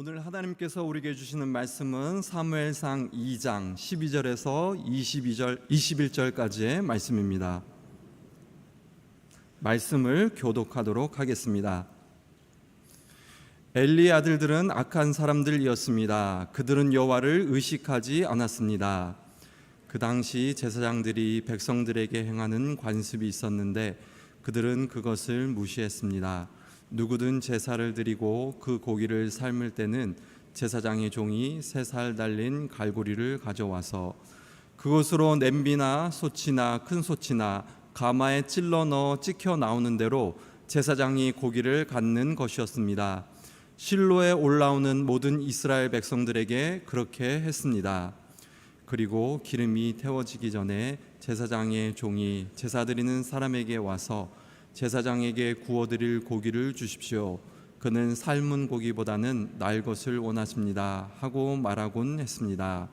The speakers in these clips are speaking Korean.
오늘 하나님께서 우리에게 주시는 말씀은 사무엘상 2장 12절에서 21절까지의 말씀입니다. 말씀을 교독하도록 하겠습니다. 엘리의 아들들은 악한 사람들이었습니다. 그들은 여호와를 의식하지 않았습니다. 그 당시 제사장들이 백성들에게 행하는 관습이 있었는데 그들은 그것을 무시했습니다. 누구든 제사를 드리고 그 고기를 삶을 때는 제사장의 종이 3살 달린 갈고리를 가져와서 그것으로 냄비나 솥이나 큰 솥이나 가마에 찔러 넣어 찍혀 나오는 대로 제사장이 고기를 갖는 것이었습니다. 실로에 올라오는 모든 이스라엘 백성들에게 그렇게 했습니다. 그리고 기름이 태워지기 전에 제사장의 종이 제사 드리는 사람에게 와서 제사장에게 구워드릴 고기를 주십시오. 그는 삶은 고기보다는 날 것을 원하십니다 하고 말하곤 했습니다.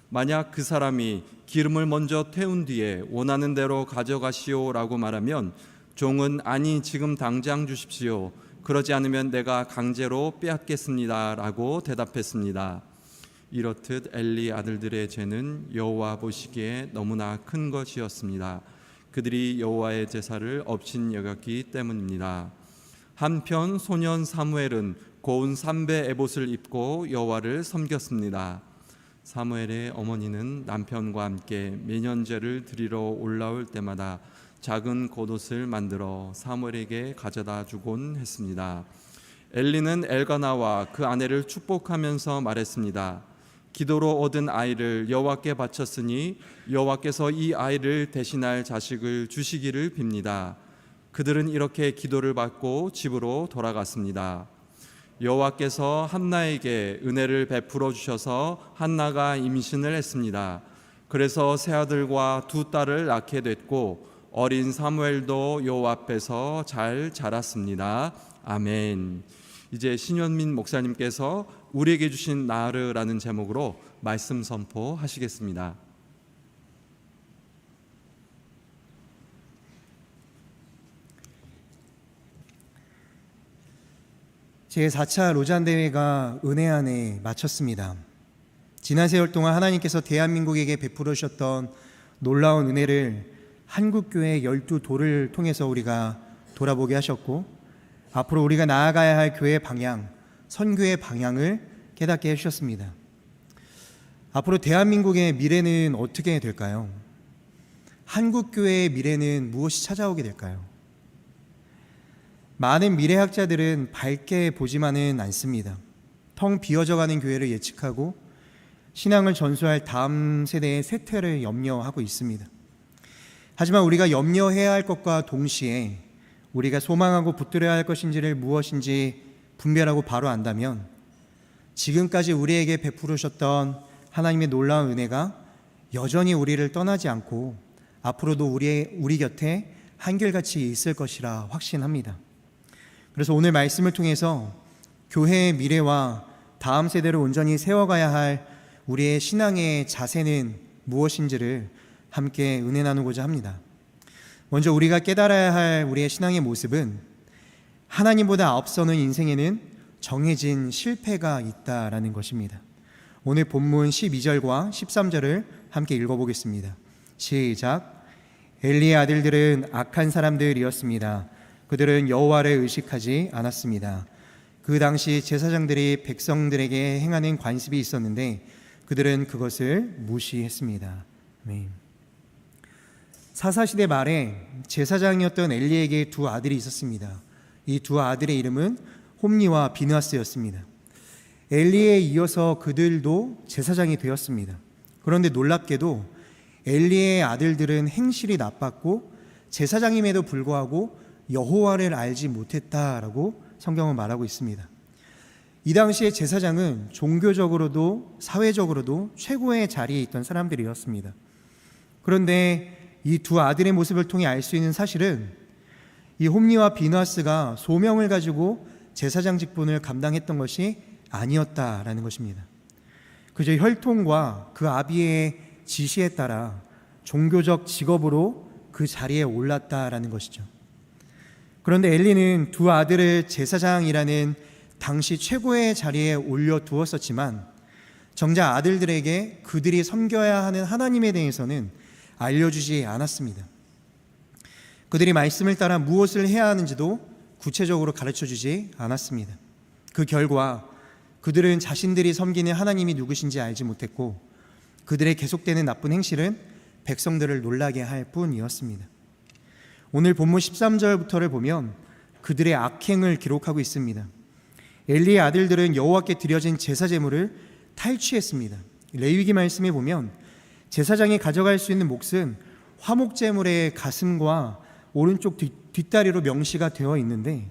만약 그 사람이 기름을 먼저 태운 뒤에 원하는 대로 가져가시오라고 말하면 종은 아니 지금 당장 주십시오. 그러지 않으면 내가 강제로 빼앗겠습니다 라고 대답했습니다. 이렇듯 엘리 아들들의 죄는 여호와 보시기에 너무나 큰 것이었습니다. 그들이 여호와의 제사를 업신여겼기 때문입니다. 한편 소년 사무엘은 고운 삼배 에봇을 입고 여호와를 섬겼습니다. 사무엘의 어머니는 남편과 함께 매년 제를 드리러 올라올 때마다 작은 겉옷을 만들어 사무엘에게 가져다 주곤 했습니다. 엘리는 엘가나와 그 아내를 축복하면서 말했습니다. 기도로 얻은 아이를 여호와께 바쳤으니 여호와께서 이 아이를 대신할 자식을 주시기를 빕니다. 그들은 이렇게 기도를 받고 집으로 돌아갔습니다. 여호와께서 한나에게 은혜를 베풀어 주셔서 한나가 임신을 했습니다. 그래서 세 아들과 2딸을 낳게 됐고 어린 사무엘도 여호와 앞에서 잘 자랐습니다. 아멘. 이제 신현민 목사님께서 우리에게 주신 나르라는 제목으로 말씀 선포하시겠습니다. 제4차 로잔대회가 은혜 안에 마쳤습니다. 지난 세월 동안 하나님께서 대한민국에게 베풀어 주셨던 놀라운 은혜를 한국교회 12도를 통해서 우리가 돌아보게 하셨고 앞으로 우리가 나아가야 할 교회의 방향, 선교의 방향을 깨닫게 해주셨습니다. 앞으로 대한민국의 미래는 어떻게 될까요? 한국교회의 미래는 무엇이 찾아오게 될까요? 많은 미래학자들은 밝게 보지만은 않습니다. 텅 비어져가는 교회를 예측하고 신앙을 전수할 다음 세대의 쇠퇴를 염려하고 있습니다. 하지만 우리가 염려해야 할 것과 동시에 우리가 소망하고 붙들어야 할 것인지를 무엇인지 분별하고 바로 안다면 지금까지 우리에게 베풀으셨던 하나님의 놀라운 은혜가 여전히 우리를 떠나지 않고 앞으로도 우리 곁에 한결같이 있을 것이라 확신합니다. 그래서 오늘 말씀을 통해서 교회의 미래와 다음 세대를 온전히 세워가야 할 우리의 신앙의 자세는 무엇인지를 함께 은혜 나누고자 합니다. 먼저 우리가 깨달아야 할 우리의 신앙의 모습은 하나님보다 앞서는 인생에는 정해진 실패가 있다라는 것입니다. 오늘 본문 12절과 13절을 함께 읽어보겠습니다. 시작. 엘리의 아들들은 악한 사람들이었습니다. 그들은 여호와를 의식하지 않았습니다. 그 당시 제사장들이 백성들에게 행하는 관습이 있었는데 그들은 그것을 무시했습니다. 아멘. 사사시대 말에 제사장이었던 엘리에게 2 아들이 있었습니다. 이 2 아들의 이름은 홈니와 비느하스였습니다. 엘리에 이어서 그들도 제사장이 되었습니다. 그런데 놀랍게도 엘리의 아들들은 행실이 나빴고 제사장임에도 불구하고 여호와를 알지 못했다라고 성경은 말하고 있습니다. 이 당시에 제사장은 종교적으로도 사회적으로도 최고의 자리에 있던 사람들이었습니다. 그런데 이 2 아들의 모습을 통해 알 수 있는 사실은 이 홈니와 비느하스가 소명을 가지고 제사장 직분을 감당했던 것이 아니었다라는 것입니다. 그저 혈통과 그 아비의 지시에 따라 종교적 직업으로 그 자리에 올랐다라는 것이죠. 그런데 엘리는 2 아들을 제사장이라는 당시 최고의 자리에 올려두었었지만 정작 아들들에게 그들이 섬겨야 하는 하나님에 대해서는 알려주지 않았습니다. 그들이 말씀을 따라 무엇을 해야 하는지도 구체적으로 가르쳐주지 않았습니다. 그 결과 그들은 자신들이 섬기는 하나님이 누구신지 알지 못했고 그들의 계속되는 나쁜 행실은 백성들을 놀라게 할 뿐이었습니다. 오늘 본문 13절부터를 보면 그들의 악행을 기록하고 있습니다. 엘리의 아들들은 여호와께 드려진 제사 제물을 탈취했습니다. 레위기 말씀에 보면 제사장이 가져갈 수 있는 몫은 화목 제물의 가슴과 오른쪽 뒷다리로 명시가 되어 있는데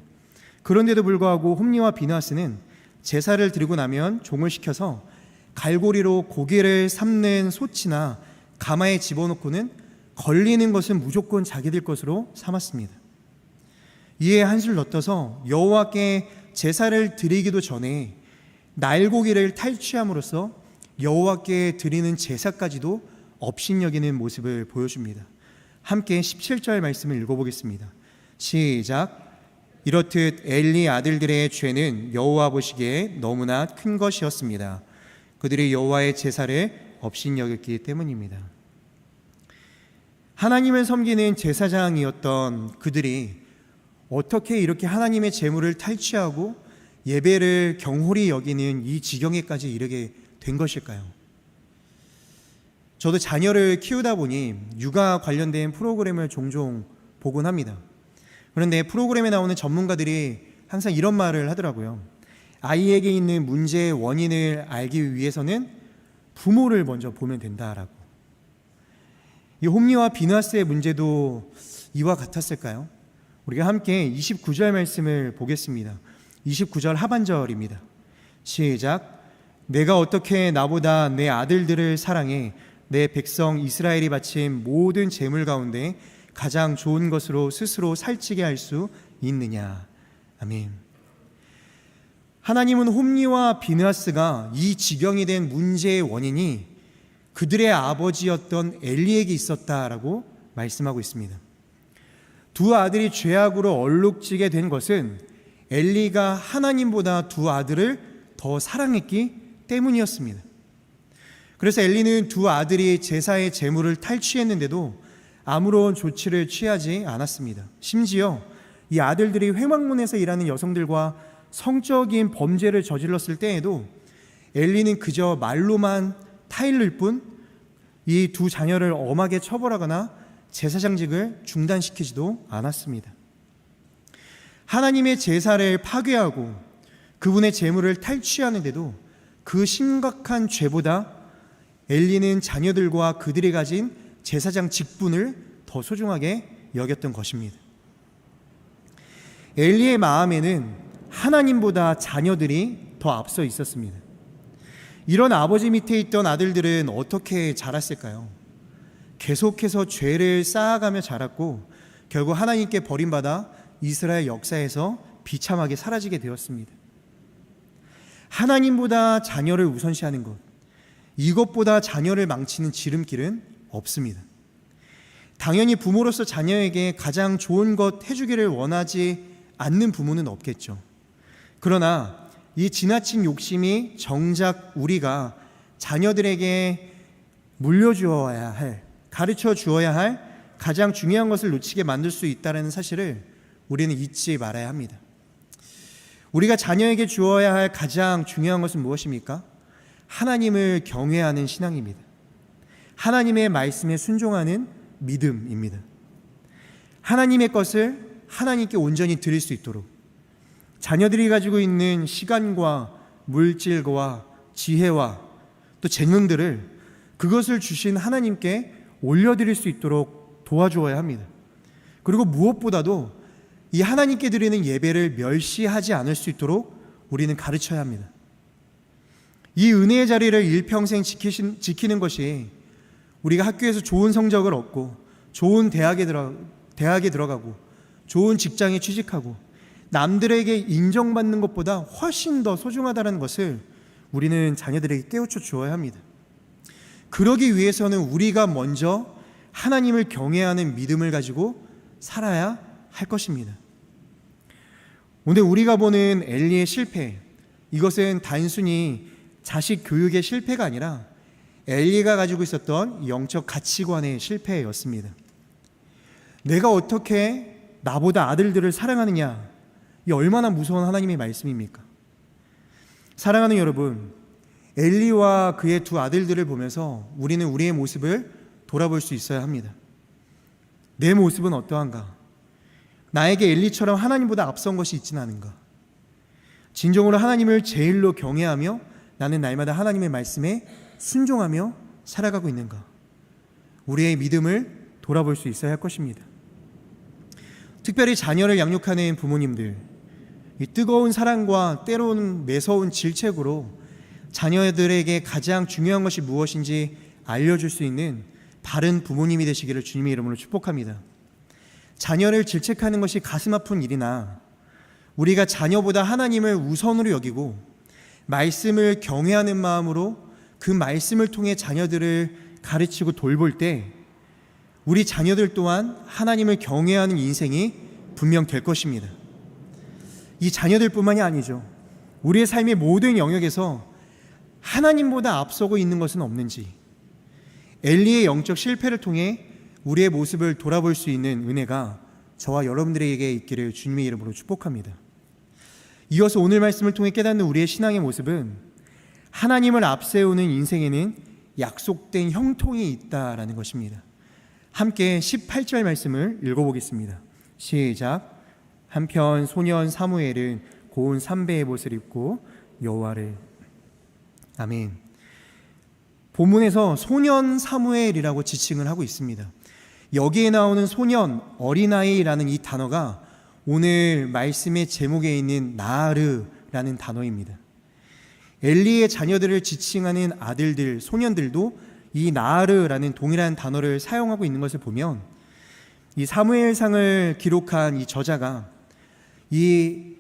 그런데도 불구하고 홈리와 비느하스는 제사를 드리고 나면 종을 시켜서 갈고리로 고기를 삶는 소치나 가마에 집어넣고는 걸리는 것은 무조건 자기들 것으로 삼았습니다. 이에 한술 넣어서 여호와께 제사를 드리기도 전에 날고기를 탈취함으로써 여호와께 드리는 제사까지도 업신여기는 모습을 보여줍니다. 함께 17절 말씀을 읽어보겠습니다. 시작. 이렇듯 엘리 아들들의 죄는 여호와 보시기에 너무나 큰 것이었습니다. 그들이 여호와의 제사를 업신여겼기 때문입니다. 하나님을 섬기는 제사장이었던 그들이 어떻게 이렇게 하나님의 제물을 탈취하고 예배를 경홀히 여기는 이 지경에까지 이르게 된 것일까요? 저도 자녀를 키우다 보니 육아 관련된 프로그램을 종종 보곤 합니다. 그런데 프로그램에 나오는 전문가들이 항상 이런 말을 하더라고요. 아이에게 있는 문제의 원인을 알기 위해서는 부모를 먼저 보면 된다라고. 이 홈리와 비느하스의 문제도 이와 같았을까요? 우리가 함께 29절 말씀을 보겠습니다. 29절 하반절입니다. 시작. 내가 어떻게 나보다 내 아들들을 사랑해 내 백성 이스라엘이 바친 모든 제물 가운데 가장 좋은 것으로 스스로 살찌게 할 수 있느냐. 아멘. 하나님은 홈리와 비느하스가 이 지경이 된 문제의 원인이 그들의 아버지였던 엘리에게 있었다라고 말씀하고 있습니다. 두 아들이 죄악으로 얼룩지게 된 것은 엘리가 하나님보다 두 아들을 더 사랑했기 때문이었습니다. 그래서 엘리는 두 아들이 제사의 제물을 탈취했는데도 아무런 조치를 취하지 않았습니다. 심지어 이 아들들이 회막문에서 일하는 여성들과 성적인 범죄를 저질렀을 때에도 엘리는 그저 말로만 타일를 뿐 이 두 자녀를 엄하게 처벌하거나 제사장직을 중단시키지도 않았습니다. 하나님의 제사를 파괴하고 그분의 제물을 탈취하는데도 그 심각한 죄보다 엘리는 자녀들과 그들이 가진 제사장 직분을 더 소중하게 여겼던 것입니다. 엘리의 마음에는 하나님보다 자녀들이 더 앞서 있었습니다. 이런 아버지 밑에 있던 아들들은 어떻게 자랐을까요? 계속해서 죄를 쌓아가며 자랐고 결국 하나님께 버림받아 이스라엘 역사에서 비참하게 사라지게 되었습니다. 하나님보다 자녀를 우선시하는 것, 이것보다 자녀를 망치는 지름길은 없습니다. 당연히 부모로서 자녀에게 가장 좋은 것 해주기를 원하지 않는 부모는 없겠죠. 그러나 이 지나친 욕심이 정작 우리가 자녀들에게 물려주어야 할, 가르쳐 주어야 할 가장 중요한 것을 놓치게 만들 수 있다는 사실을 우리는 잊지 말아야 합니다. 우리가 자녀에게 주어야 할 가장 중요한 것은 무엇입니까? 하나님을 경외하는 신앙입니다. 하나님의 말씀에 순종하는 믿음입니다. 하나님의 것을 하나님께 온전히 드릴 수 있도록 자녀들이 가지고 있는 시간과 물질과 지혜와 또 재능들을 그것을 주신 하나님께 올려드릴 수 있도록 도와주어야 합니다. 그리고 무엇보다도 이 하나님께 드리는 예배를 멸시하지 않을 수 있도록 우리는 가르쳐야 합니다. 이 은혜의 자리를 일평생 지키는 것이 우리가 학교에서 좋은 성적을 얻고 좋은 대학에 들어가고 좋은 직장에 취직하고 남들에게 인정받는 것보다 훨씬 더 소중하다는 것을 우리는 자녀들에게 깨우쳐 주어야 합니다. 그러기 위해서는 우리가 먼저 하나님을 경외하는 믿음을 가지고 살아야 할 것입니다. 오늘 우리가 보는 엘리의 실패, 이것은 단순히 자식 교육의 실패가 아니라 엘리가 가지고 있었던 영적 가치관의 실패였습니다. 내가 어떻게 나보다 아들들을 사랑하느냐, 이 얼마나 무서운 하나님의 말씀입니까? 사랑하는 여러분, 엘리와 그의 두 아들들을 보면서 우리는 우리의 모습을 돌아볼 수 있어야 합니다. 내 모습은 어떠한가? 나에게 엘리처럼 하나님보다 앞선 것이 있지는 않은가? 진정으로 하나님을 제일로 경외하며 나는 날마다 하나님의 말씀에 순종하며 살아가고 있는가? 우리의 믿음을 돌아볼 수 있어야 할 것입니다. 특별히 자녀를 양육하는 부모님들, 이 뜨거운 사랑과 때로는 매서운 질책으로 자녀들에게 가장 중요한 것이 무엇인지 알려줄 수 있는 바른 부모님이 되시기를 주님의 이름으로 축복합니다. 자녀를 질책하는 것이 가슴 아픈 일이나 우리가 자녀보다 하나님을 우선으로 여기고 말씀을 경외하는 마음으로 그 말씀을 통해 자녀들을 가르치고 돌볼 때 우리 자녀들 또한 하나님을 경외하는 인생이 분명 될 것입니다. 이 자녀들뿐만이 아니죠. 우리의 삶의 모든 영역에서 하나님보다 앞서고 있는 것은 없는지, 엘리의 영적 실패를 통해 우리의 모습을 돌아볼 수 있는 은혜가 저와 여러분들에게 있기를 주님의 이름으로 축복합니다. 이어서 오늘 말씀을 통해 깨닫는 우리의 신앙의 모습은 하나님을 앞세우는 인생에는 약속된 형통이 있다라는 것입니다. 함께 18절 말씀을 읽어보겠습니다. 시작. 한편 소년 사무엘은 고운 삼배의 옷을 입고 여호와를. 아멘. 본문에서 소년 사무엘이라고 지칭을 하고 있습니다. 여기에 나오는 소년, 어린아이라는 이 단어가 오늘 말씀의 제목에 있는 나르라는 단어입니다. 엘리의 자녀들을 지칭하는 아들들, 소년들도 이 나르라는 동일한 단어를 사용하고 있는 것을 보면 이 사무엘상을 기록한 이 저자가 이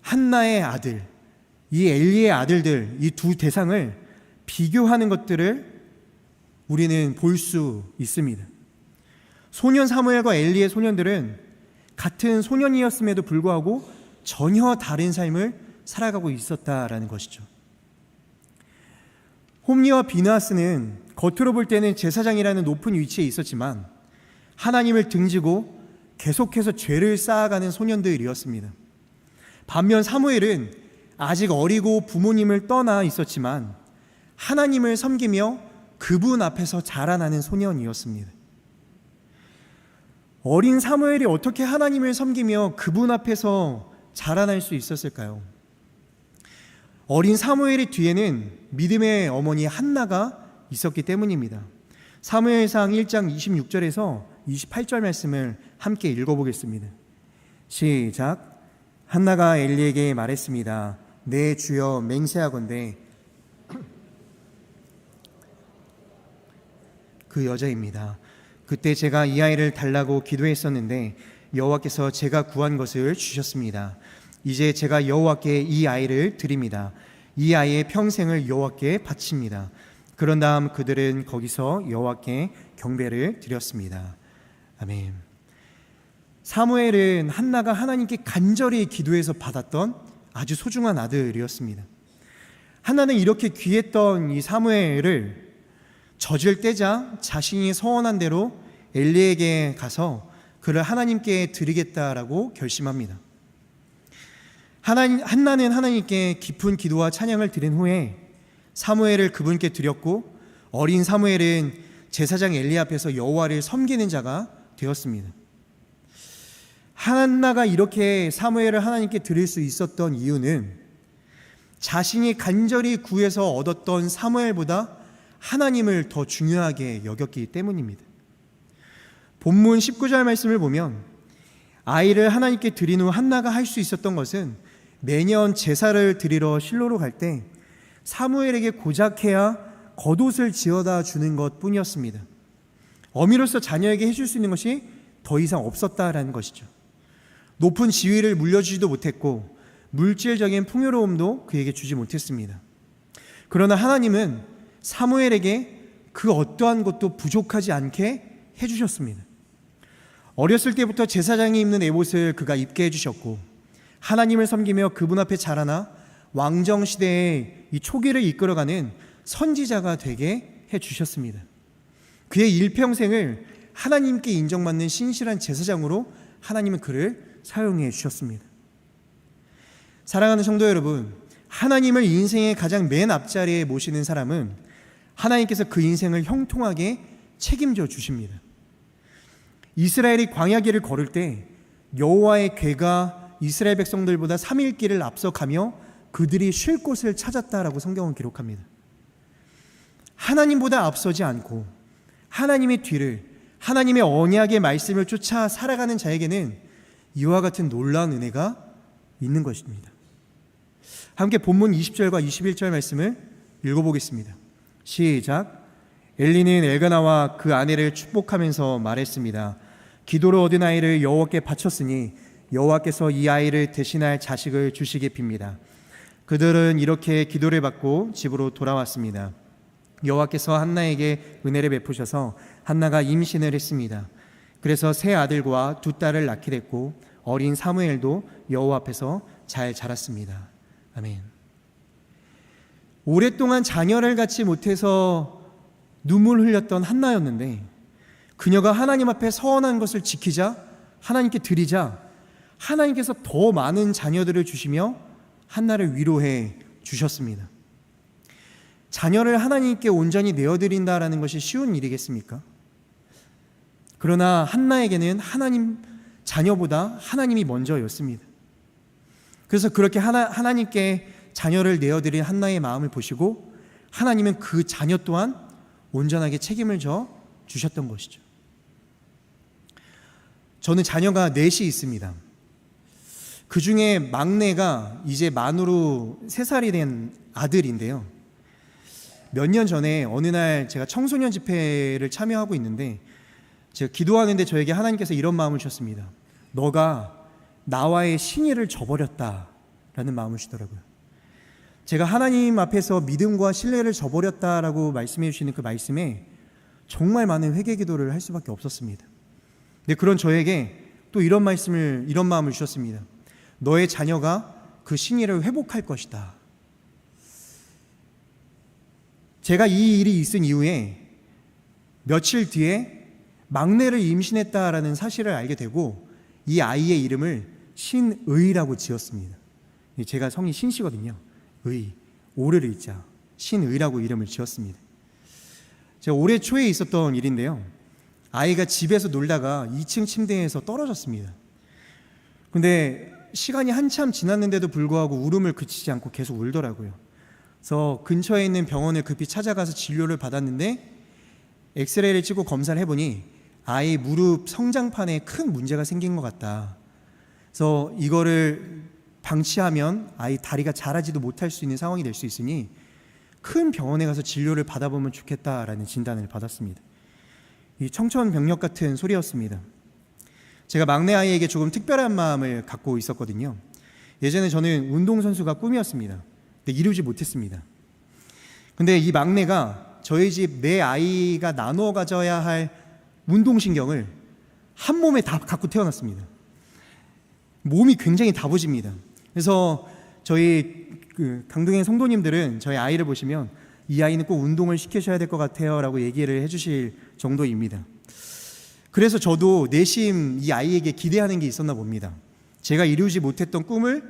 한나의 아들, 이 엘리의 아들들, 이 두 대상을 비교하는 것들을 우리는 볼 수 있습니다. 소년 사무엘과 엘리의 소년들은 같은 소년이었음에도 불구하고 전혀 다른 삶을 살아가고 있었다라는 것이죠. 홈리와 비느하스는 겉으로 볼 때는 제사장이라는 높은 위치에 있었지만 하나님을 등지고 계속해서 죄를 쌓아가는 소년들이었습니다. 반면 사무엘은 아직 어리고 부모님을 떠나 있었지만 하나님을 섬기며 그분 앞에서 자라나는 소년이었습니다. 어린 사무엘이 어떻게 하나님을 섬기며 그분 앞에서 자라날 수 있었을까요? 어린 사무엘의 뒤에는 믿음의 어머니 한나가 있었기 때문입니다. 사무엘상 1장 26절에서 28절 말씀을 함께 읽어보겠습니다. 시작. 한나가 엘리에게 말했습니다. 내 주여 맹세하건대. 그 여자입니다. 그때 제가 이 아이를 달라고 기도했었는데 여호와께서 제가 구한 것을 주셨습니다. 이제 제가 여호와께 이 아이를 드립니다. 이 아이의 평생을 여호와께 바칩니다. 그런 다음 그들은 거기서 여호와께 경배를 드렸습니다. 아멘. 사무엘은 한나가 하나님께 간절히 기도해서 받았던 아주 소중한 아들이었습니다. 한나는 이렇게 귀했던 이 사무엘을 젖을 떼자 자신이 서원한 대로 엘리에게 가서 그를 하나님께 드리겠다라고 결심합니다. 한나는 하나님께 깊은 기도와 찬양을 드린 후에 사무엘을 그분께 드렸고 어린 사무엘은 제사장 엘리 앞에서 여호와를 섬기는 자가 되었습니다. 한나가 이렇게 사무엘을 하나님께 드릴 수 있었던 이유는 자신이 간절히 구해서 얻었던 사무엘보다 하나님을 더 중요하게 여겼기 때문입니다. 본문 19절 말씀을 보면 아이를 하나님께 드린 후 한나가 할 수 있었던 것은 매년 제사를 드리러 실로로 갈 때 사무엘에게 고작해야 겉옷을 지어다 주는 것뿐이었습니다. 어미로서 자녀에게 해줄 수 있는 것이 더 이상 없었다라는 것이죠. 높은 지위를 물려주지도 못했고 물질적인 풍요로움도 그에게 주지 못했습니다. 그러나 하나님은 사무엘에게 그 어떠한 것도 부족하지 않게 해주셨습니다. 어렸을 때부터 제사장이 입는 에봇을 그가 입게 해주셨고 하나님을 섬기며 그분 앞에 자라나 왕정 시대의 이 초기를 이끌어가는 선지자가 되게 해 주셨습니다. 그의 일평생을 하나님께 인정받는 신실한 제사장으로 하나님은 그를 사용해 주셨습니다. 사랑하는 성도 여러분, 하나님을 인생의 가장 맨 앞자리에 모시는 사람은 하나님께서 그 인생을 형통하게 책임져 주십니다. 이스라엘이 광야길을 걸을 때 여호와의 궤가 이스라엘 백성들보다 3일 길을 앞서가며 그들이 쉴 곳을 찾았다라고 성경은 기록합니다. 하나님보다 앞서지 않고 하나님의 뒤를, 하나님의 언약의 말씀을 쫓아 살아가는 자에게는 이와 같은 놀라운 은혜가 있는 것입니다. 함께 본문 20절과 21절 말씀을 읽어보겠습니다. 시작. 엘리는 엘가나와 그 아내를 축복하면서 말했습니다. 기도로 얻은 아이를 여호와께 바쳤으니 여호와께서 이 아이를 대신할 자식을 주시게 빕니다. 그들은 이렇게 기도를 받고 집으로 돌아왔습니다. 여호와께서 한나에게 은혜를 베푸셔서 한나가 임신을 했습니다. 그래서 세 아들과 두 딸을 낳게 됐고 어린 사무엘도 여호와 앞에서 잘 자랐습니다. 아멘. 오랫동안 자녀를 갖지 못해서 눈물 흘렸던 한나였는데 그녀가 하나님 앞에 서원한 것을 지키자, 하나님께 드리자 하나님께서 더 많은 자녀들을 주시며 한나를 위로해 주셨습니다. 자녀를 하나님께 온전히 내어드린다라는 것이 쉬운 일이겠습니까? 그러나 한나에게는 하나님 자녀보다 하나님이 먼저였습니다. 그래서 그렇게 하나님께 자녀를 내어드린 한나의 마음을 보시고 하나님은 그 자녀 또한 온전하게 책임을 져 주셨던 것이죠. 저는 자녀가 넷이 있습니다. 그 중에 막내가 이제 만으로 3살이 된 아들인데요. 몇 년 전에 어느 날 제가 청소년 집회를 참여하고 있는데 제가 기도하는데 저에게 하나님께서 이런 마음을 주셨습니다. 너가 나와의 신의를 저버렸다라는 마음을 주더라고요. 제가 하나님 앞에서 믿음과 신뢰를 저버렸다라고 말씀해 주시는 그 말씀에 정말 많은 회개 기도를 할 수밖에 없었습니다. 근데 그런 저에게 또 이런 마음을 주셨습니다. 너의 자녀가 그 신의를 회복할 것이다. 제가 이 일이 있은 이후에 며칠 뒤에 막내를 임신했다라는 사실을 알게 되고 이 아이의 이름을 신의라고 지었습니다. 제가 성이 신씨거든요. 의, 오를 의자, 신의라고 이름을 지었습니다. 제가 올해 초에 있었던 일인데요. 아이가 집에서 놀다가 2층 침대에서 떨어졌습니다. 근데 시간이 한참 지났는데도 불구하고 울음을 그치지 않고 계속 울더라고요. 그래서 근처에 있는 병원을 급히 찾아가서 진료를 받았는데 엑스레이를 찍고 검사를 해보니 아이 무릎 성장판에 큰 문제가 생긴 것 같다. 그래서 이거를 방치하면 아이 다리가 자라지도 못할 수 있는 상황이 될 수 있으니 큰 병원에 가서 진료를 받아보면 좋겠다라는 진단을 받았습니다. 이 청천벽력 같은 소리였습니다. 제가 막내 아이에게 조금 특별한 마음을 갖고 있었거든요. 예전에 저는 운동선수가 꿈이었습니다. 근데 이루지 못했습니다. 근데 이 막내가 저희 집 내 아이가 나눠 가져야 할 운동신경을 한 몸에 다 갖고 태어났습니다. 몸이 굉장히 다부집니다. 그래서 저희 강동행 성도님들은 저희 아이를 보시면 이 아이는 꼭 운동을 시키셔야 될 것 같아요 라고 얘기를 해주실 정도입니다. 그래서 저도 내심 이 아이에게 기대하는 게 있었나 봅니다. 제가 이루지 못했던 꿈을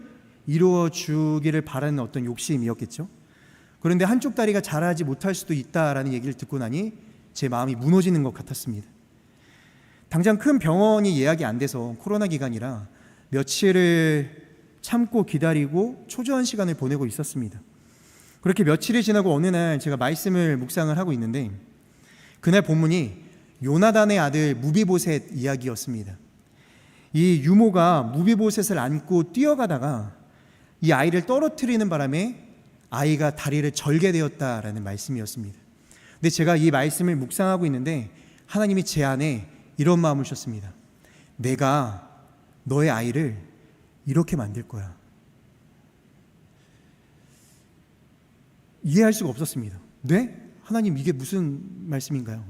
이루어 주기를 바라는 어떤 욕심이었겠죠. 그런데 한쪽 다리가 자라지 못할 수도 있다라는 얘기를 듣고 나니 제 마음이 무너지는 것 같았습니다. 당장 큰 병원이 예약이 안 돼서 코로나 기간이라 며칠을 참고 기다리고 초조한 시간을 보내고 있었습니다. 그렇게 며칠이 지나고 어느 날 제가 말씀을 묵상을 하고 있는데 그날 본문이 요나단의 아들 무비보셋 이야기였습니다. 이 유모가 무비보셋을 안고 뛰어가다가 이 아이를 떨어뜨리는 바람에 아이가 다리를 절게 되었다라는 말씀이었습니다. 근데 제가 이 말씀을 묵상하고 있는데 하나님이 제 안에 이런 마음을 주셨습니다. 내가 너의 아이를 이렇게 만들 거야. 이해할 수가 없었습니다. 네? 하나님 이게 무슨 말씀인가요?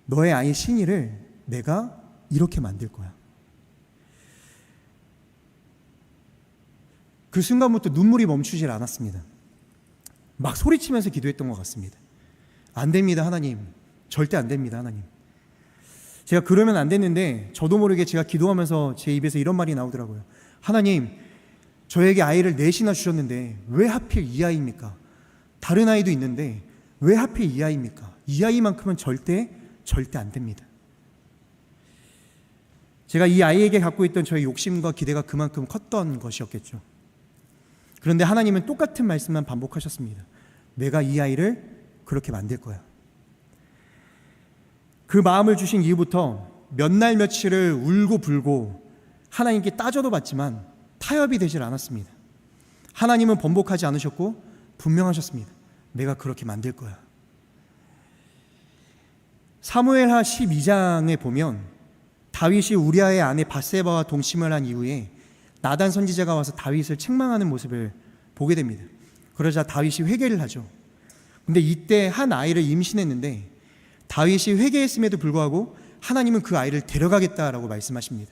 너의 아이 신이를 내가 이렇게 만들 거야. 그 순간부터 눈물이 멈추질 않았습니다. 막 소리치면서 기도했던 것 같습니다. 안 됩니다, 하나님. 절대 안 됩니다, 하나님. 제가 그러면 안 됐는데 저도 모르게 제가 기도하면서 제 입에서 이런 말이 나오더라고요. 하나님, 저에게 아이를 넷이나 주셨는데 왜 하필 이 아이입니까? 다른 아이도 있는데 왜 하필 이 아이입니까? 이 아이만큼은 절대 안 됩니다. 제가 이 아이에게 갖고 있던 저의 욕심과 기대가 그만큼 컸던 것이었겠죠. 그런데 하나님은 똑같은 말씀만 반복하셨습니다. 내가 이 아이를 그렇게 만들 거야. 그 마음을 주신 이후부터 몇 날 며칠을 울고 불고 하나님께 따져도 봤지만 타협이 되질 않았습니다. 하나님은 번복하지 않으셨고 분명하셨습니다. 내가 그렇게 만들 거야. 사무엘하 12장에 보면 다윗이 우리아의 아내 밧세바와 동침을 한 이후에 나단 선지자가 와서 다윗을 책망하는 모습을 보게 됩니다. 그러자 다윗이 회개를 하죠. 근데 이때 한 아이를 임신했는데 다윗이 회개했음에도 불구하고 하나님은 그 아이를 데려가겠다라고 말씀하십니다.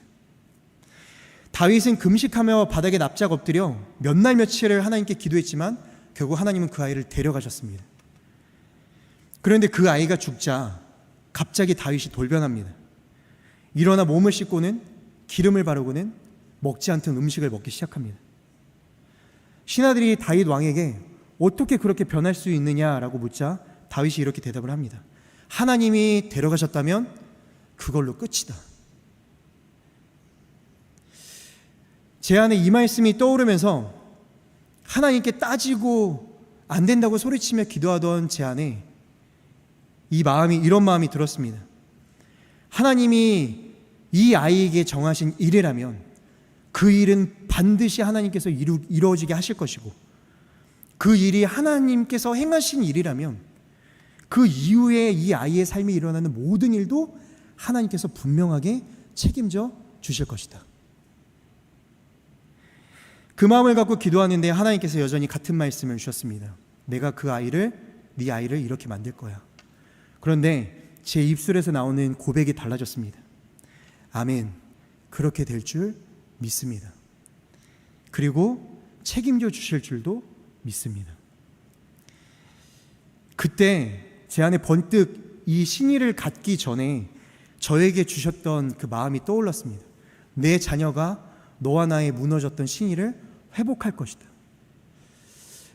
다윗은 금식하며 바닥에 납작 엎드려 몇 날 며칠을 하나님께 기도했지만 결국 하나님은 그 아이를 데려가셨습니다. 그런데 그 아이가 죽자 갑자기 다윗이 돌변합니다. 일어나 몸을 씻고는 기름을 바르고는 먹지 않던 음식을 먹기 시작합니다. 신하들이 다윗 왕에게 어떻게 그렇게 변할 수 있느냐라고 묻자 다윗이 이렇게 대답을 합니다. 하나님이 데려가셨다면 그걸로 끝이다. 제 안에 이 말씀이 떠오르면서 하나님께 따지고 안 된다고 소리치며 기도하던 제 안에 이런 마음이 들었습니다. 하나님이 이 아이에게 정하신 일이라면 그 일은 반드시 하나님께서 이루어지게 하실 것이고, 그 일이 하나님께서 행하신 일이라면 그 이후에 이 아이의 삶에 일어나는 모든 일도 하나님께서 분명하게 책임져 주실 것이다. 그 마음을 갖고 기도하는데 하나님께서 여전히 같은 말씀을 주셨습니다. 내가 네 아이를 이렇게 만들 거야. 그런데 제 입술에서 나오는 고백이 달라졌습니다. 아멘, 그렇게 될 줄 믿습니다. 그리고 책임져 주실 줄도 믿습니다. 그때 제 안에 번뜩 이 신의를 갖기 전에 저에게 주셨던 그 마음이 떠올랐습니다. 내 자녀가 너와 나의 무너졌던 신의를 회복할 것이다.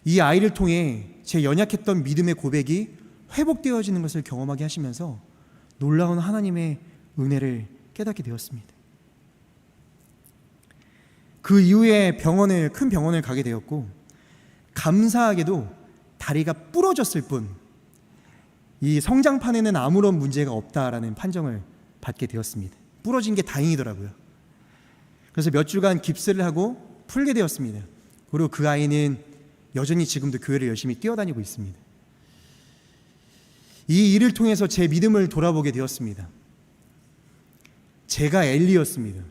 이 아이를 통해 제 연약했던 믿음의 고백이 회복되어지는 것을 경험하게 하시면서 놀라운 하나님의 은혜를 깨닫게 되었습니다. 그 이후에 큰 병원을 가게 되었고, 감사하게도 다리가 부러졌을 뿐 이 성장판에는 아무런 문제가 없다라는 판정을 받게 되었습니다. 부러진 게 다행이더라고요. 그래서 몇 주간 깁스를 하고 풀게 되었습니다. 그리고 그 아이는 여전히 지금도 교회를 열심히 뛰어다니고 있습니다. 이 일을 통해서 제 믿음을 돌아보게 되었습니다. 제가 엘리였습니다.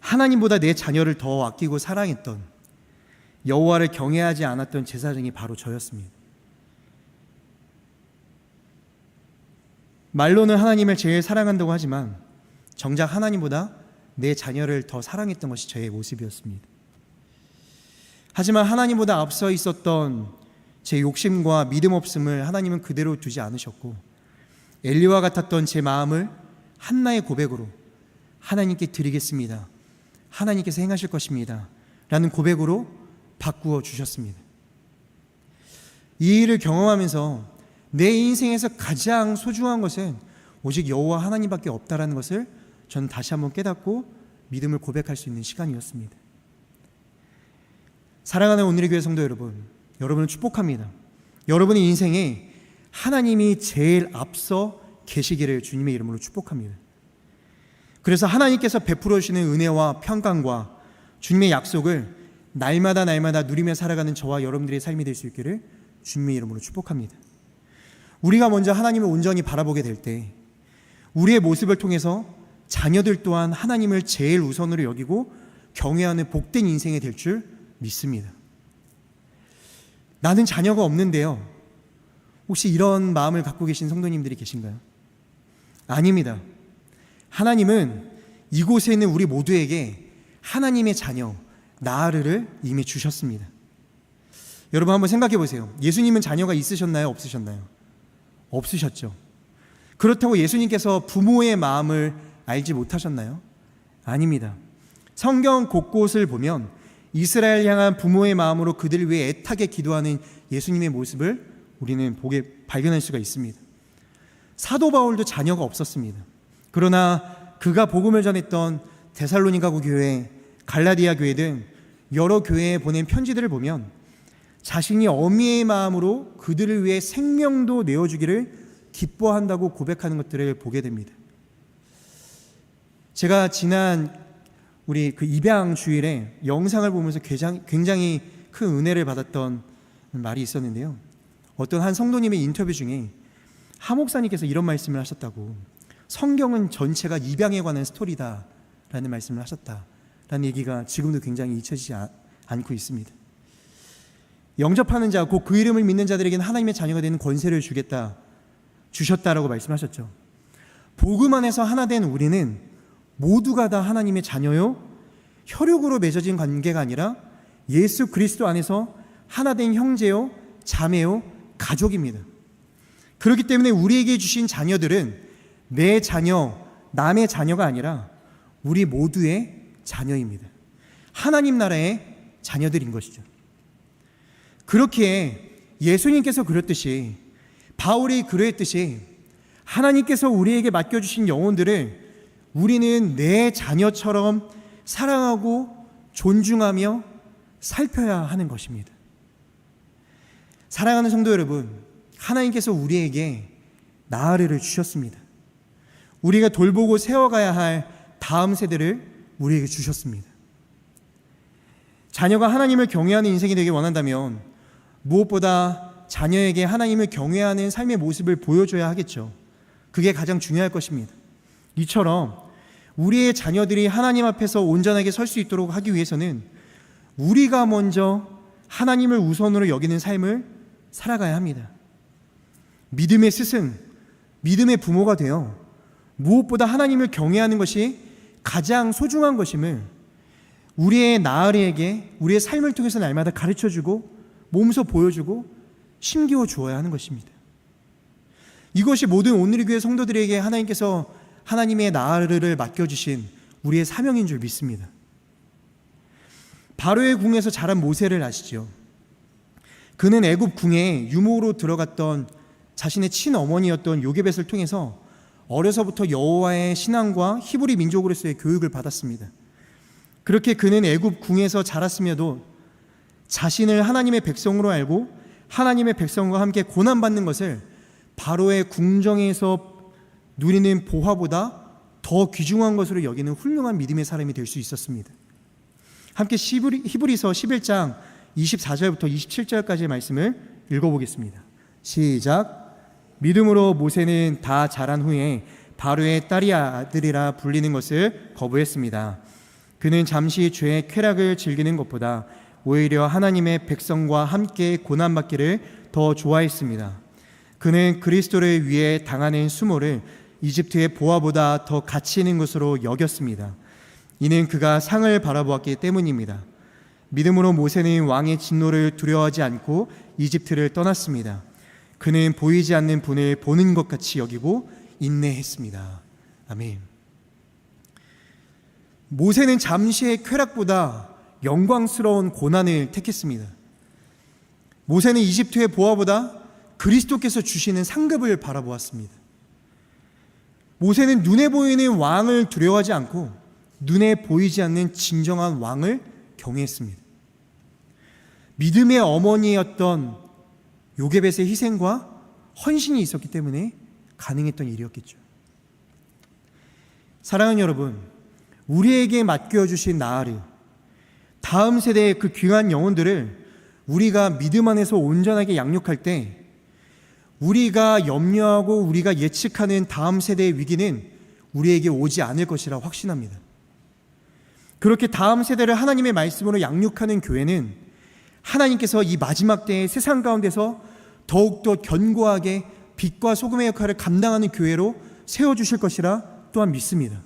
하나님보다 내 자녀를 더 아끼고 사랑했던, 여호와를 경외하지 않았던 제사장이 바로 저였습니다. 말로는 하나님을 제일 사랑한다고 하지만 정작 하나님보다 내 자녀를 더 사랑했던 것이 저의 모습이었습니다. 하지만 하나님보다 앞서 있었던 제 욕심과 믿음 없음을 하나님은 그대로 두지 않으셨고, 엘리와 같았던 제 마음을 한나의 고백으로 하나님께 드리겠습니다, 하나님께서 행하실 것입니다 라는 고백으로 바꾸어 주셨습니다. 이 일을 경험하면서 내 인생에서 가장 소중한 것은 오직 여호와 하나님밖에 없다라는 것을 저는 다시 한번 깨닫고 믿음을 고백할 수 있는 시간이었습니다. 사랑하는 오늘의 교회 성도 여러분, 여러분을 축복합니다. 여러분의 인생에 하나님이 제일 앞서 계시기를 주님의 이름으로 축복합니다. 그래서 하나님께서 베풀어 주시는 은혜와 평강과 주님의 약속을 날마다 누리며 살아가는 저와 여러분들의 삶이 될 수 있기를 주님의 이름으로 축복합니다. 우리가 먼저 하나님을 온전히 바라보게 될 때 우리의 모습을 통해서 자녀들 또한 하나님을 제일 우선으로 여기고 경외하는 복된 인생이 될 줄 믿습니다. 나는 자녀가 없는데요, 혹시 이런 마음을 갖고 계신 성도님들이 계신가요? 아닙니다. 하나님은 이곳에 있는 우리 모두에게 하나님의 자녀, 나으르를 이미 주셨습니다. 여러분 한번 생각해 보세요. 예수님은 자녀가 있으셨나요? 없으셨나요? 없으셨죠. 그렇다고 예수님께서 부모의 마음을 알지 못하셨나요? 아닙니다. 성경 곳곳을 보면 이스라엘 향한 부모의 마음으로 그들을 위해 애타게 기도하는 예수님의 모습을 우리는 발견할 수가 있습니다. 사도 바울도 자녀가 없었습니다. 그러나 그가 복음을 전했던 데살로니가 교회, 갈라디아 교회 등 여러 교회에 보낸 편지들을 보면 자신이 어미의 마음으로 그들을 위해 생명도 내어주기를 기뻐한다고 고백하는 것들을 보게 됩니다. 제가 지난 우리 그 입양 주일에 영상을 보면서 굉장히 큰 은혜를 받았던 말이 있었는데요. 어떤 한 성도님의 인터뷰 중에 하 목사님께서 이런 말씀을 하셨다고, 성경은 전체가 입양에 관한 스토리다라는 말씀을 하셨다라는 얘기가 지금도 굉장히 잊혀지지 않고 있습니다. 영접하는 자, 곧 그 이름을 믿는 자들에게는 하나님의 자녀가 되는 권세를 주셨다라고 말씀하셨죠. 복음 안에서 하나 된 우리는 모두가 다 하나님의 자녀요, 혈육으로 맺어진 관계가 아니라 예수 그리스도 안에서 하나 된 형제요, 자매요, 가족입니다. 그렇기 때문에 우리에게 주신 자녀들은 내 자녀, 남의 자녀가 아니라 우리 모두의 자녀입니다. 하나님 나라의 자녀들인 것이죠. 그렇게 예수님께서 그랬듯이, 바울이 그랬듯이 하나님께서 우리에게 맡겨주신 영혼들을 우리는 내 자녀처럼 사랑하고 존중하며 살펴야 하는 것입니다. 사랑하는 성도 여러분, 하나님께서 우리에게 나으르를 주셨습니다. 우리가 돌보고 세워가야 할 다음 세대를 우리에게 주셨습니다. 자녀가 하나님을 경외하는 인생이 되길 원한다면 무엇보다 자녀에게 하나님을 경외하는 삶의 모습을 보여줘야 하겠죠. 그게 가장 중요할 것입니다. 이처럼 우리의 자녀들이 하나님 앞에서 온전하게 설 수 있도록 하기 위해서는 우리가 먼저 하나님을 우선으로 여기는 삶을 살아가야 합니다. 믿음의 스승, 믿음의 부모가 되어 무엇보다 하나님을 경외하는 것이 가장 소중한 것임을 우리의 나으리에게 우리의 삶을 통해서 날마다 가르쳐주고 몸소 보여주고 심기어 주어야 하는 것입니다. 이것이 모든 오늘의 교회 성도들에게 하나님께서 하나님의 나으리를 맡겨주신 우리의 사명인 줄 믿습니다. 바로의 궁에서 자란 모세를 아시죠? 그는 애굽 궁에 유모로 들어갔던 자신의 친어머니였던 요게벳을 통해서 어려서부터 여호와의 신앙과 히브리 민족으로서의 교육을 받았습니다. 그렇게 그는 애굽 궁에서 자랐음에도 자신을 하나님의 백성으로 알고 하나님의 백성과 함께 고난받는 것을 바로의 궁정에서 누리는 보화보다 더 귀중한 것으로 여기는 훌륭한 믿음의 사람이 될 수 있었습니다. 함께 히브리서 11장 24절부터 27절까지의 말씀을 읽어보겠습니다. 시작. 믿음으로 모세는 다 자란 후에 바로의 딸이 아들이라 불리는 것을 거부했습니다. 그는 잠시 죄의 쾌락을 즐기는 것보다 오히려 하나님의 백성과 함께 고난받기를 더 좋아했습니다. 그는 그리스도를 위해 당하는 수모를 이집트의 보화보다 더 가치 있는 것으로 여겼습니다. 이는 그가 상을 바라보았기 때문입니다. 믿음으로 모세는 왕의 진노를 두려워하지 않고 이집트를 떠났습니다. 그는 보이지 않는 분을 보는 것 같이 여기고 인내했습니다. 아멘. 모세는 잠시의 쾌락보다 영광스러운 고난을 택했습니다. 모세는 이집트의 보화보다 그리스도께서 주시는 상급을 바라보았습니다. 모세는 눈에 보이는 왕을 두려워하지 않고 눈에 보이지 않는 진정한 왕을 경외했습니다. 믿음의 어머니였던 요게벳의 희생과 헌신이 있었기 때문에 가능했던 일이었겠죠. 사랑하는 여러분, 우리에게 맡겨주신 나으리, 다음 세대의 그 귀한 영혼들을 우리가 믿음 안에서 온전하게 양육할 때 우리가 염려하고 우리가 예측하는 다음 세대의 위기는 우리에게 오지 않을 것이라 확신합니다. 그렇게 다음 세대를 하나님의 말씀으로 양육하는 교회는 하나님께서 이 마지막 때의 세상 가운데서 더욱더 견고하게 빛과 소금의 역할을 감당하는 교회로 세워주실 것이라 또한 믿습니다.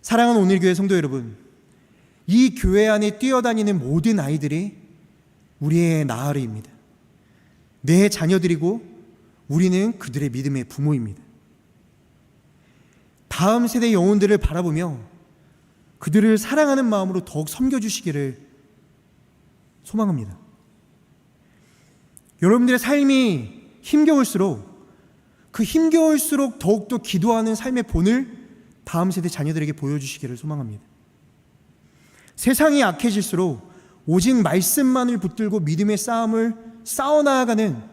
사랑하는 오늘 교회 성도 여러분, 이 교회 안에 뛰어다니는 모든 아이들이 우리의 나으리입니다. 내 자녀들이고 우리는 그들의 믿음의 부모입니다. 다음 세대 영혼들을 바라보며 그들을 사랑하는 마음으로 더욱 섬겨주시기를 소망합니다. 여러분들의 삶이 힘겨울수록 그 힘겨울수록 더욱더 기도하는 삶의 본을 다음 세대 자녀들에게 보여주시기를 소망합니다. 세상이 악해질수록 오직 말씀만을 붙들고 믿음의 싸움을 싸워나가는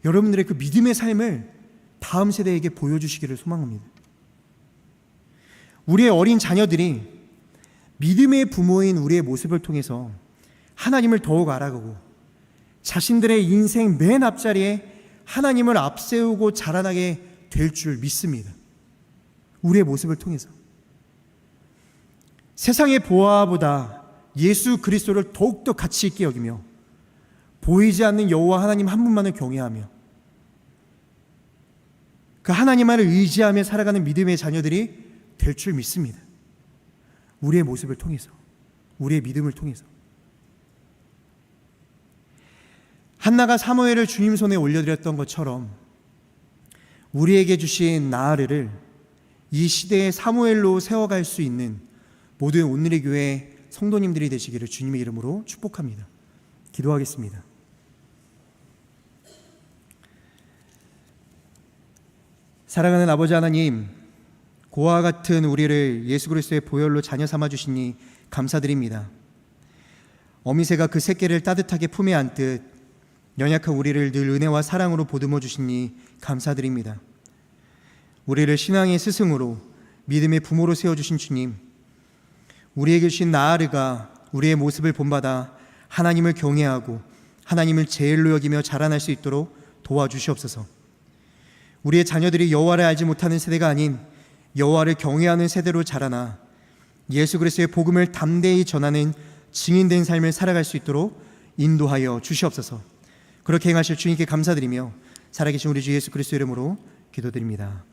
여러분들의 그 믿음의 삶을 다음 세대에게 보여주시기를 소망합니다. 우리의 어린 자녀들이 믿음의 부모인 우리의 모습을 통해서 하나님을 더욱 알아가고 자신들의 인생 맨 앞자리에 하나님을 앞세우고 자라나게 될 줄 믿습니다. 우리의 모습을 통해서 세상의 보아보다 예수 그리스도를 더욱더 가치 있게 여기며 보이지 않는 여호와 하나님 한 분만을 경외하며 그 하나님만을 의지하며 살아가는 믿음의 자녀들이 될 줄 믿습니다. 우리의 모습을 통해서, 우리의 믿음을 통해서. 한나가 사무엘을 주님 손에 올려드렸던 것처럼 우리에게 주신 나으리를 이 시대의 사무엘로 세워갈 수 있는 모든 오늘의 교회 성도님들이 되시기를 주님의 이름으로 축복합니다. 기도하겠습니다. 사랑하는 아버지 하나님, 고아와 같은 우리를 예수 그리스도의 보혈로 자녀 삼아 주시니 감사드립니다. 어미새가 그 새끼를 따뜻하게 품에 안듯 연약한 우리를 늘 은혜와 사랑으로 보듬어 주시니 감사드립니다. 우리를 신앙의 스승으로 믿음의 부모로 세워주신 주님, 우리에게 주신 나으르가 우리의 모습을 본받아 하나님을 경외하고 하나님을 제일로 여기며 자라날 수 있도록 도와주시옵소서. 우리의 자녀들이 여호와를 알지 못하는 세대가 아닌 여호와를 경외하는 세대로 자라나 예수 그리스도의 복음을 담대히 전하는 증인된 삶을 살아갈 수 있도록 인도하여 주시옵소서. 그렇게 행하실 주님께 감사드리며 살아계신 우리 주 예수 그리스도 이름으로 기도드립니다.